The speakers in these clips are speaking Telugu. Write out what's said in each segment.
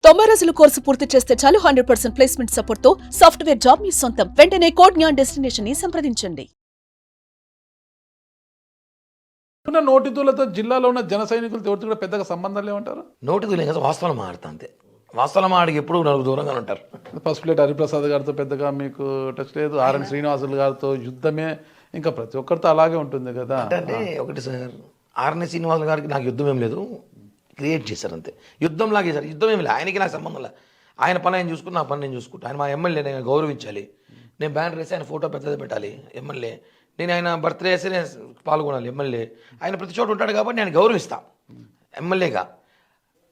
90 రోజుల కోర్సు పూర్తి చేస్తే చాలు 100% ప్లేస్మెంట్ సపోర్ట్ తో సాఫ్ట్వేర్ జాబ్ మీ సొంతం. వెంటనే కోడ్ జ్ఞాన్ డెస్టినేషన్ ని సంప్రదించండి. నోటిదూలతో జిల్లాలో ఉన్న జన సైనికులతో కూడా పెద్దగా సంబంధం లేవంటారు. నోటిదూలే కదా, వాస్తవాలు మాడతా అంతే. వాస్తవాలు మాడికి ఎప్పుడు నలుగురు దూరంగా ఉంటారు. పసుపులేటి హరిప్రసాద్ గారితో పెద్దగా మీకు టచ్ లేదు. ఆర్ఎన్ శ్రీనివాసులు గారితో యుద్ధమే, ఇంకా ప్రతి ఒక్కరితో అలాగే ఉంటుంది కదా. అంటే ఒకటి సార్, ఆర్ఎన్ శ్రీనివాసులు గారికి నాకు యుద్ధం ఏం లేదు, క్రియేట్ చేశారు అంతే. యుద్ధం లాగే సార్, యుద్ధం ఏమి లేదు. ఆయనకి నాకు సంబంధం లేదు. ఆయన పని ఆయన చూసుకుని నా పని నేను చూసుకుంటా. ఆయన మా ఎమ్మెల్యే, నేను గౌరవించాలి. నేను బ్యానర్ వేసి ఆయన ఫోటో పెద్దది పెట్టాలి ఎమ్మెల్యే. నేను ఆయన బర్త్డే వేసి నేను పాల్గొనాలి ఎమ్మెల్యే. ఆయన ప్రతి చోట ఉంటాడు కాబట్టి నేను గౌరవిస్తాను ఎమ్మెల్యేగా.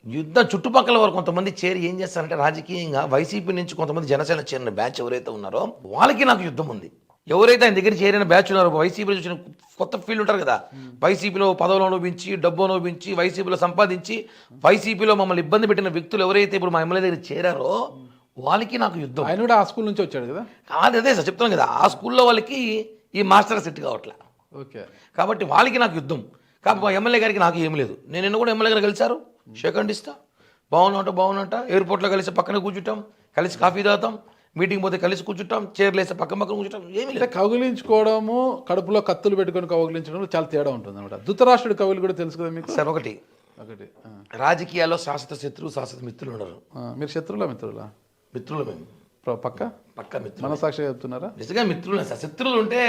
యుద్ధం చుట్టుపక్కల వరకు కొంతమంది చేరి ఏం చేస్తారంటే రాజకీయంగా వైసీపీ నుంచి కొంతమంది జనసేన చేరిన బ్యాచ్ ఎవరైతే ఉన్నారో వాళ్ళకి నాకు యుద్ధం ఉంది. ఎవరైతే ఆయన దగ్గర చేరిన బ్యాచ్ ఉన్నారో, వైసీపీలో చూసిన కొత్త ఫీల్డ్ ఉంటారు కదా, వైసీపీలో పదవులు అనుభవించి డబ్బు అనుభవించి వైసీపీలో సంపాదించి వైసీపీలో మమ్మల్ని ఇబ్బంది పెట్టిన వ్యక్తులు ఎవరైతే ఇప్పుడు మా ఎమ్మెల్యే దగ్గర చేరారో వాళ్ళకి నాకు యుద్ధం. ఆయన కూడా ఆ స్కూల్ నుంచి వచ్చాడు కదా. అదే సార్ చెప్తున్నాను కదా, ఆ స్కూల్లో వాళ్ళకి ఈ మాస్టర్ సెట్ కావట్లే. ఓకే, కాబట్టి వాళ్ళకి నాకు యుద్ధం. కాబట్టి మా ఎమ్మెల్యే గారికి నాకు ఏం లేదు. నేను కూడా ఎమ్మెల్యే గారు కలిసారు, సెకండ్ ఇస్తా, బాగున్నట్ట ఎయిర్పోర్ట్లో కలిసి పక్కన కూర్చుంటాం, కలిసి కాఫీ తాగుతాం, మీటింగ్ పోతే కలిసి కూర్చుంటాం, చైర్లు వేస్తే పక్కన కూర్చుంటాం. ఏమి లేదు. కౌగిలించుకోవడము, కడుపులో కత్తులు పెట్టుకొని కౌగిలించడం చాలా తేడా ఉంటుంది అనమాట. ధృతరాష్ట్రుడి కవులు కూడా తెలుసు కదా మీకు సార్. ఒకటి రాజకీయాల్లో శాశ్వత శత్రువు శాశ్వత మిత్రులు ఉండరు. మీరు శత్రువులా మిత్రులా? మిత్రులు మేము పక్క మిత్రులు. మనసాక్షిగా చెప్తున్నారా? నిజంగా మిత్రులు సార్. శత్రువులు ఉంటే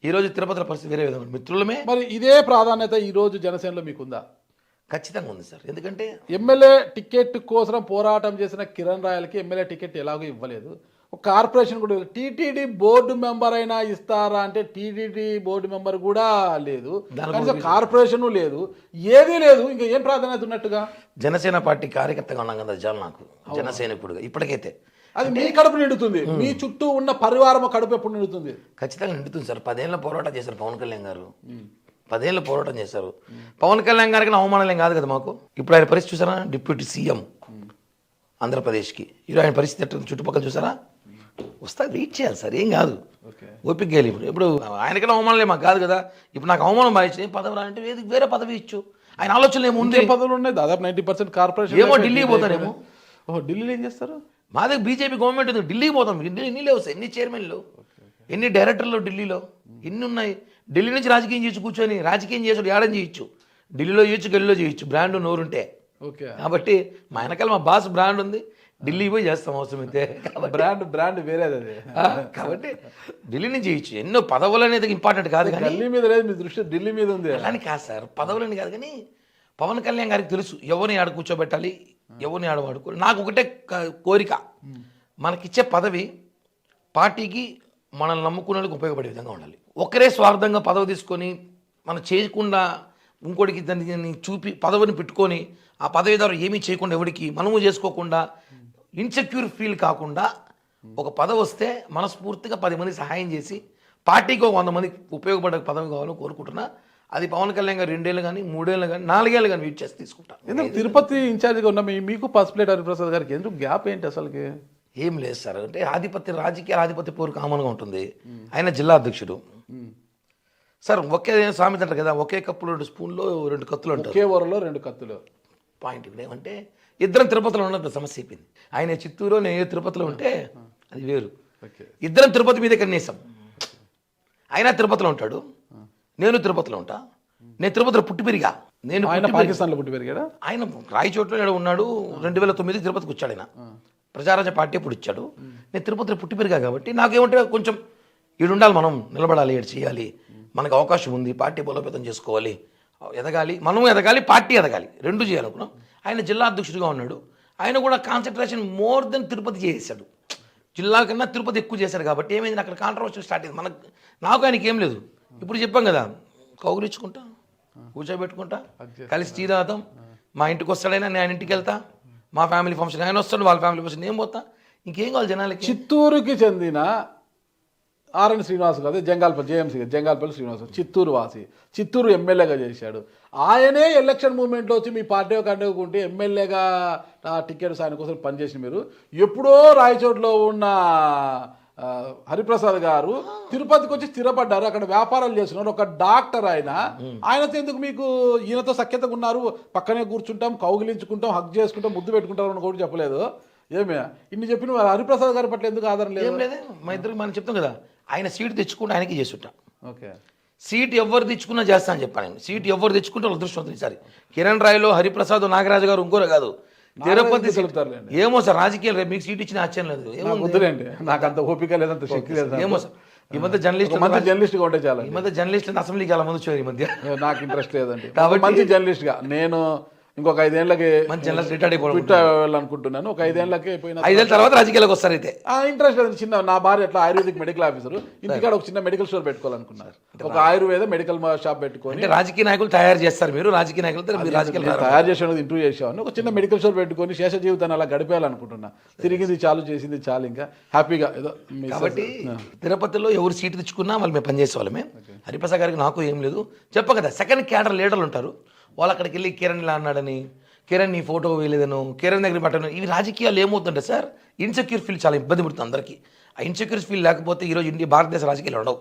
ఈ రోజు తిరుపతిలో పరిస్థితి వేరే విధంగా. మిత్రులమే. మరి ఇదే ప్రాధాన్యత ఈ రోజు జనసేనలో మీకుందా? ఖచ్చితంగా ఉంది సార్. ఎందుకంటే ఎమ్మెల్యే టికెట్ కోసం పోరాటం చేసిన కిరణ్ రాయలకి ఎమ్మెల్యే టికెట్ ఎలాగో ఇవ్వలేదు. ఒక కార్పొరేషన్ కూడా టీటీడీ బోర్డు మెంబర్ అయినా ఇస్తారా అంటే టీటీడీ బోర్డు మెంబర్ కూడా లేదు, కార్పొరేషన్ లేదు, ఏదీ లేదు. ఇంకా ఏం ప్రాధాన్యత ఉన్నట్టుగా? జనసేన పార్టీ కార్యకర్తగా ఉన్నాం కదా చాలు నాకు, జనసైనికుడుగా. ఇప్పటికైతే అది మీ కడుపు నిండుతుంది, మీ చుట్టూ ఉన్న పరివారం కడుపు ఎప్పుడు నిండుతుంది? ఖచ్చితంగా నిండుతుంది సార్. 10 ఏళ్ళ పోరాటం చేశారు పవన్ కళ్యాణ్ గారు, 10 ఏళ్ళు పోరాటం చేశారు. పవన్ కళ్యాణ్ గారికి అవమానం కాదు కదా మాకు. ఇప్పుడు ఆయన పరిస్థితి చూసారా, డిప్యూటీ సీఎం ఆంధ్రప్రదేశ్కి. ఈరోజు ఆయన పరిస్థితి ఎట్లా చుట్టుపక్కల చూసారా? వస్తా, వెయిట్ చేయాలి సార్, ఏం కాదు, ఓపిక గేలి. ఇప్పుడు ఆయనకైనా అవమానం మాకు కాదు కదా. ఇప్పుడు నాకు అవమానం బాగా పదవి రాలంటే వేరే పదవి ఇచ్చు. ఆయన ఆలోచనలు ఏముంది? పదవులు ఉన్నాయి దాదాపు 90% కార్పొరేషన్. ఏమో ఢిల్లీకి పోతారేమో. ఢిల్లీలో ఏం చేస్తారు? మా దగ్గర బీజేపీ గవర్నమెంట్ ఉంది, ఢిల్లీకి పోతాం. ఎన్ని లేవు సార్, ఎన్ని చైర్మన్లు, ఎన్ని డైరెక్టర్లు ఢిల్లీలో ఎన్ని ఉన్నాయి. ఢిల్లీ నుంచి రాజకీయం చేయొచ్చు, కూర్చొని రాజకీయం చేసుడు ఏడం చేయొచ్చు. ఢిల్లీలో చేయొచ్చు, గల్లీలో చేయొచ్చు, బ్రాండ్ నోరుంటే. ఓకే, కాబట్టి మా వెనకాల మా బాస్ బ్రాండ్ ఉంది, ఢిల్లీ పోయి చేస్తాం అవసరం అయితే. బ్రాండ్ వేరేది అది. కాబట్టి ఢిల్లీ నుంచి చేయొచ్చు. ఎన్నో పదవులు అనేది ఇంపార్టెంట్ కాదు కానీ ఢిల్లీ మీద లేదు, మీ దృష్టి ఢిల్లీ మీద ఉంది. అలాని కాదు సార్, పదవులని కాదు కానీ పవన్ కళ్యాణ్ గారికి తెలుసు ఎవరిని ఆడ కూర్చోబెట్టాలి, ఎవరిని ఆడ వాడుకోవాలి. నాకు ఒకటే కోరిక, మనకిచ్చే పదవి పార్టీకి మనల్ని నమ్ముకునేందుకు ఉపయోగపడే విధంగా ఉండాలి. ఒకరే స్వార్థంగా పదవి తీసుకొని మనం చేయకుండా ఇంకోటికి దాన్ని చూపి పదవిని పెట్టుకొని ఆ పదవి ద్వారా ఏమీ చేయకుండా ఎవరికి మనము చేసుకోకుండా ఇన్సెక్యూర్ ఫీల్ కాకుండా ఒక పదవి వస్తే మనస్ఫూర్తిగా 10 మంది సహాయం చేసి పార్టీకి ఒక 100 మందికి ఉపయోగపడే పదవి కావాలని కోరుకుంటున్నా. అది పవన్ కళ్యాణ్ గారు 2 ఏళ్ళు కానీ 3 ఏళ్ళు కానీ 4 ఏళ్ళు కానీ వెయిట్ చేసి తీసుకుంటాను. ఎందుకు తిరుపతి ఇన్ఛార్జిగా ఉన్న మీకు పసుపులేటి హరిప్రసాద్ గారికి ఎందుకు గ్యాప్ ఏంటి అసలుకి? ఏం లేదు సార్, అంటే రాజకీయ ఆధిపత్య పోరు కామన్గా ఉంటుంది. ఆయన జిల్లా అధ్యక్షుడు సార్. ఒకే సామెత అంటారు కదా, ఒకే కప్పులో 2 స్పూన్లో 2 కత్తులు ఉంటారు, ఒకే ఊరలో 2 కత్తులు. పాయింట్ ఇక్కడ ఏమంటే ఇద్దరం తిరుపతిలో ఉన్నప్పుడు సమస్య అయిపోయింది. ఆయన చిత్తూరు, నేను తిరుపతిలో ఉంటే అది వేరు. ఇద్దరం తిరుపతి మీదే కన్నేసాం. ఆయన తిరుపతిలో ఉంటాడు, నేను తిరుపతిలో ఉంటా. నేను తిరుపతిలో పుట్టి పెరిగా. నేను పాకిస్తాన్లో పుట్టి పెరిగాడా? ఆయన రాయచోట్లో ఉన్నాడు. 2009 తిరుపతికి వచ్చాడు. ఆయన ప్రజారాజ్య పార్టీ ఇప్పుడు ఇచ్చాడు. నేను తిరుపతిలో పుట్టి పెరిగా కాబట్టి నాకేమంటే కొంచెం ఈడుండాలి, మనం నిలబడాలి, ఏడు చేయాలి, మనకు అవకాశం ఉంది, పార్టీ బలోపేతం చేసుకోవాలి, ఎదగాలి, మనము ఎదగాలి, పార్టీ ఎదగాలి, 2 చేయాలనుకున్నాం. ఆయన జిల్లా అధ్యక్షుడిగా ఉన్నాడు. ఆయన కూడా కాన్సన్ట్రేషన్ మోర్ దెన్ తిరుపతి చేశాడు. జిల్లా కన్నా తిరుపతి ఎక్కువ చేశాడు. కాబట్టి ఏమైంది, అక్కడ కాంట్రవర్సీ స్టార్ట్ అయింది. నాకు ఆయనకి ఏం లేదు. ఇప్పుడు చెప్పాం కదా, కౌగులించుకుంటా, కూర్చోబెట్టుకుంటా, కలిసి టీ తాగుతాం. మా ఇంటికి వస్తాడైనా నేను ఆయన ఇంటికి వెళ్తా. మా ఫ్యామిలీ ఫంక్షన్ ఆయన వస్తాడు, వాళ్ళ ఫ్యామిలీ ఫంక్షన్ నేను పోతా. ఇంకేం కావాలి జనాలకి? చిత్తూరుకి చెందిన ఆర్ఎన్ శ్రీనివాసులు, అదే జంగాల్పల్లి జేఎంసీ జంగాల్పల్లి శ్రీనివాసులు, చిత్తూరు వాసి, చిత్తూరు ఎమ్మెల్యేగా చేశాడు. ఆయనే ఎలక్షన్ మూమెంట్లో వచ్చి మీ పార్టీ కండుకుంటే ఎమ్మెల్యేగా టికెట్స్ ఆయన కోసం పనిచేసిన మీరు ఎప్పుడో రాయచోట్లో ఉన్న హరిప్రసాద్ గారు తిరుపతికి వచ్చి స్థిరపడ్డారు, అక్కడ వ్యాపారాలు చేస్తున్నారు, ఒక డాక్టర్ ఆయనతో ఎందుకు మీకు ఈయనతో సఖ్యతగా ఉన్నారు, పక్కనే కూర్చుంటాం, కౌగిలించుకుంటాం, హక్ చేసుకుంటాం, ముద్దు పెట్టుకుంటాం అని కూడా చెప్పలేదు. ఏమే ఇన్ని చెప్పిన హరిప్రసాద్ గారి పట్ల ఎందుకు ఆధారం లేదు? ఏం లేదు, మా ఇద్దరికి మనం చెప్తాం కదా, ఆయన సీట్ తెచ్చుకుంటే ఆయనకి చేసుంటా. ఓకే, సీట్ ఎవరు తెచ్చుకున్నా చేస్తా అని చెప్పాను నేను. సీట్ ఎవరు తెచ్చుకుంటే వాళ్ళ అదృష్టం. ఈసారి కిరణ్ రాయ్లో హరిప్రసాద్, నాగరాజు గారు ఇంకోరు కాదు, తిరుపతి చెప్తారులేండి. ఏమో సార్, రాజకీయాలు రేపు మీకు సీట్ ఇచ్చిన ఆశ్చర్యం లేదు. వద్దులేండి, నాకు అంత ఓపిక లేదు, అంత శక్తి లేదు. ఏమో సార్, ఈ మధ్య జర్నలిస్ట్ మంచి జర్నలిస్ట్ గా ఉంటే చాలా. ఈ మధ్య జర్నలిస్టులు అసెంబ్లీకి చాలా మంది వచ్చారు ఈ మధ్య. నాకు ఇంట్రెస్ట్ లేదండి, కాబట్టి మంచి జర్నలిస్ట్ గా నేను ఇంకొక 5 ఏళ్ళకి మంచి జర్నలిస్ట్ రిటైర్డ్ అయిపోవడం వెళ్ళాలనుకుంటున్నాను. ఒక 5 ఏళ్ళకి పోయిన 5 ఏళ్ళ తర్వాత రాజకీయాలకు వస్తారు. అయితే ఇంట్రెస్ట్ లేదు. చిన్న నా భార్య ఎట్లా ఆయుర్వేదిక్ మెడికల్ ఆఫీసర్, ఇంటికాడ ఒక చిన్న మెడికల్ స్టోర్ పెట్టుకోవాలనుకున్నారు, ఒక ఆయుర్వేద మెడికల్ షాప్ పెట్టుకొని. అంటే రాజకీయ నాయకులు తయారు చేస్తారు, మీరు రాజకీయ నాయకులతో మీరు రాజకీయాలు తయారు చేసేది ఇంటర్వ్యూ చేసేవాడిని. ఒక చిన్న మెడికల్ స్టోర్ పెట్టుకొని శేష జీవితాన్ని అలా గడిపేయాలనుకుంటున్నా. తిరిగింది చాలు, చేసింది చాలు, ఇంకా హ్యాపీగా ఏదో. కాబట్టి తిరుపతిలో ఎవరు సీటు తెచ్చుకున్నా వాళ్ళు మేము పనిచేసే వాళ్ళమే. హరిప్రసాద్ గారికి నాకు ఏం లేదు. చెప్ప కదా, సెకండ్ క్యాడర్ లీడర్లు ఉంటారు, వాళ్ళు అక్కడికి వెళ్ళి కిరణ్ ఇలా అన్నాడని, కిరణ్ నీ ఫోటో వేయలేదను, కిరణ్ దగ్గర పట్టను. ఇవి రాజకీయాలు ఏమవుతుంటే సార్, ఇన్సెక్యూర్ ఫీల్ చాలా ఇబ్బంది పడుతుంది అందరికీ. ఆ ఇన్సెక్యూర్ ఫీల్ లేకపోతే ఈరోజు భారతదేశ రాజకీయాలు ఉండవు.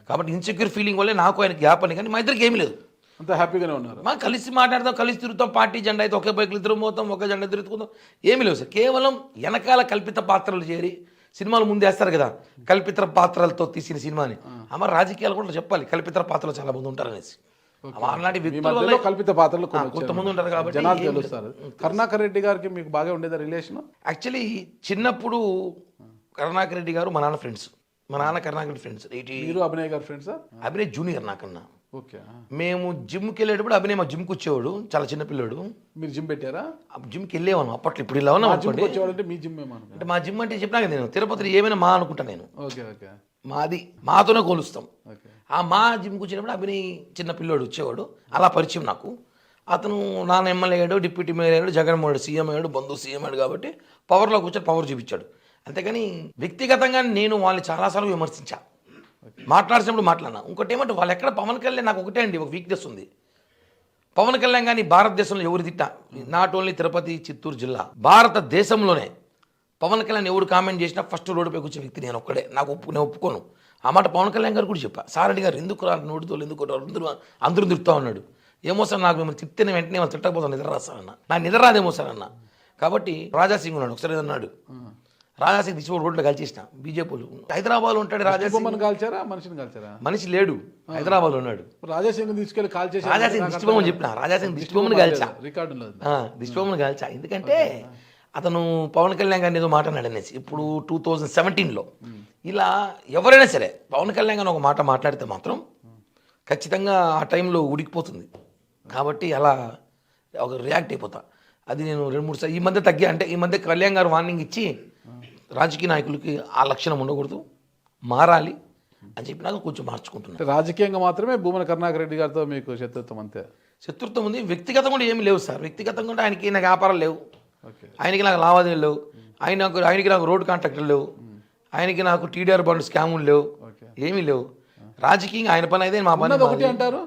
కాబట్టి ఇన్సెక్యూర్ ఫీలింగ్ వల్లే నాకు ఆయన గ్యాప్ అని, కానీ మా ఇద్దరికి ఏమీ లేదు, అంత హ్యాపీగానే ఉన్నారు. మా కలిసి మాట్లాడతాం, కలిసి తిరుగుతాం, పార్టీ జెండా అయితే ఒకే బైక్లు ఇద్దరు పోతాం, ఒకే జెండా తిరుగుతాం, ఏమీ లేవు సార్. కేవలం వెనకాల కల్పిత పాత్రలు చేరి సినిమాలు ముందు వేస్తారు కదా, కల్పిత పాత్రలతో తీసిన సినిమాని. అమ్మ రాజకీయాలు కూడా చెప్పాలి, కల్పిత పాత్రలు చాలా మంది ఉంటారు అనేసి. అలాంటి వ్యక్తులు కల్పిత పాత్రలు కొంతమంది ఉంటారు కాబట్టి జనాలు తెలుస్తారు. కరుణాకర్ రెడ్డి గారికి మీకు బాగా ఉండేదా రిలేషన్? యాక్చువల్లీ చిన్నప్పుడు కరుణాకర్ రెడ్డి గారు మా నాన్న ఫ్రెండ్స్, మా నాన్న కరుణాకర్ రెడ్డి ఫ్రెండ్స్. మీరు అభినయ్ గారు ఫ్రెండ్సా? అభినయ్ జూనియర్ నాకన్నా. ఓకే, మేము జిమ్కి వెళ్ళేటప్పుడు అభినయ్ మా జిమ్కి వచ్చేవాడు, చాలా చిన్న పిల్లాడు. మీరు జిమ్ పెట్టారా? జిమ్కి వెళ్ళేవాను అప్పట్లో, ఇప్పుడు ఇలా ఉన్నాం అనుకోండి. వచ్చేవాడంటే మీ జిమ్ అంటే మా జిమ్ అంటే చెప్పినా కదా నేను, తిరుపతిలో ఏమైనా మా అనుకుంటా నేను. ఓకే ఓకే, మాది మాతోనే కోలుస్తాం. ఓకే, ఆ మా జిమ్కి వచ్చినప్పుడు అభినయ్ చిన్న పిల్లోడు వచ్చేవాడు, అలా పరిచయం నాకు. అతను నాన్న ఎమ్మెల్యే అయ్యాడు, డిప్యూటీ మేయర్ అయ్యాడు, జగన్మోహన్ రెడ్డి సీఎం అయ్యాడు, బంధు సీఎం అయ్యాడు, కాబట్టి పవర్లో కూర్చొని పవర్ చూపించాడు. అంతేగాని వ్యక్తిగతంగా నేను వాళ్ళని చాలాసార్లు విమర్శించా, మాట్లాడినప్పుడు మాట్లాడినా. ఇంకోటి ఏమంటే వాళ్ళు ఎక్కడ పవన్ కళ్యాణ్ నాకు ఒకటే అండి ఒక వీక్నెస్ ఉంది. పవన్ కళ్యాణ్ కానీ భారతదేశంలో ఎవరు తిట్టా, నాట్ ఓన్లీ తిరుపతి చిత్తూరు జిల్లా, భారతదేశంలోనే పవన్ కళ్యాణ్ ఎవరు కామెంట్ చేసినా ఫస్ట్ రోడ్డుపై కూర్చే వ్యక్తి నేను ఒక్కడే. నేను ఒప్పుకోను ఆ మాట. పవన్ కళ్యాణ్ గారు కూడా చెప్పా, సారెడ్డి గారు ఎందుకు రా నోటితో ఎందుకు అందరూ తిరుగుతూ ఉన్నాడు. ఏమో సార్, నాకు మిమ్మల్ని తిట్టే వెంటనే వాళ్ళు తిట్టకపోతాను, నిద్ర రాస్తానన్న, నాకు నిద్ర రాదేమో సార్ అన్న. కాబట్టి రాజాసింగ్ ఉన్నాడు, ఒకసారి అన్నాడు, రాజాసింగ్ తీసి రోడ్లో కాల్చేసిన బీజేపీలు. హైదరాబాద్లో ఉంటాడు రాజాసింగ్. కాల్చారా మనిషిని కాల్చారా? మనిషి లేడు, హైదరాబాద్లో ఉన్నాడు. రాజాసింగ్ తీసుకెళ్ళి కాల్చేసి రాజాసింగ్ దిష్టిబొమ్మని చెప్పిన, రాజాసింగ్ దిష్టిబొమ్మని కాల్చా, రికార్డు దిష్టిబొమ్మని కాల్చా. ఎందుకంటే అతను పవన్ కళ్యాణ్ గారిని ఏదో మాట్లాడాడు అనేసి. ఇప్పుడు 2017లో ఇలా ఎవరైనా సరే పవన్ కళ్యాణ్ గారిని ఒక మాట మాట్లాడితే మాత్రం ఖచ్చితంగా ఆ టైంలో ఉడికిపోతుంది. కాబట్టి అలా ఒక రియాక్ట్ అయిపోతా. అది నేను 2-3 సార్లు ఈ మధ్య తగ్గా. అంటే ఈ మధ్య కళ్యాణ్ గారు వార్నింగ్ ఇచ్చి రాజకీయ నాయకులకి ఆ లక్షణం ఉండకూడదు, మారాలి అని చెప్పినాక కొంచెం మార్చుకుంటున్నాను. రాజకీయంగా మాత్రమే భూమన కరుణాకర్ రెడ్డి గారితో మీకు శత్రుత్వం అంతే? శత్రుత్వం ఉంది, వ్యక్తిగతంగా కూడా ఏమి లేవు సార్. వ్యక్తిగతంగా కూడా ఆయనకి నాకు వ్యాపారాలు లేవు, ఆయనకి నాకు లావాదేవీలు లేవు, ఆయనకి నాకు రోడ్ కాంట్రాక్టులు లేవు, ఆయనకి నాకు టీడీఆర్ బండ్ స్కాములు లేవు, ఏమీ లేవు. రాజకీయంగా ఆయన పని అయితే మా పని ఒకటి అంటారు.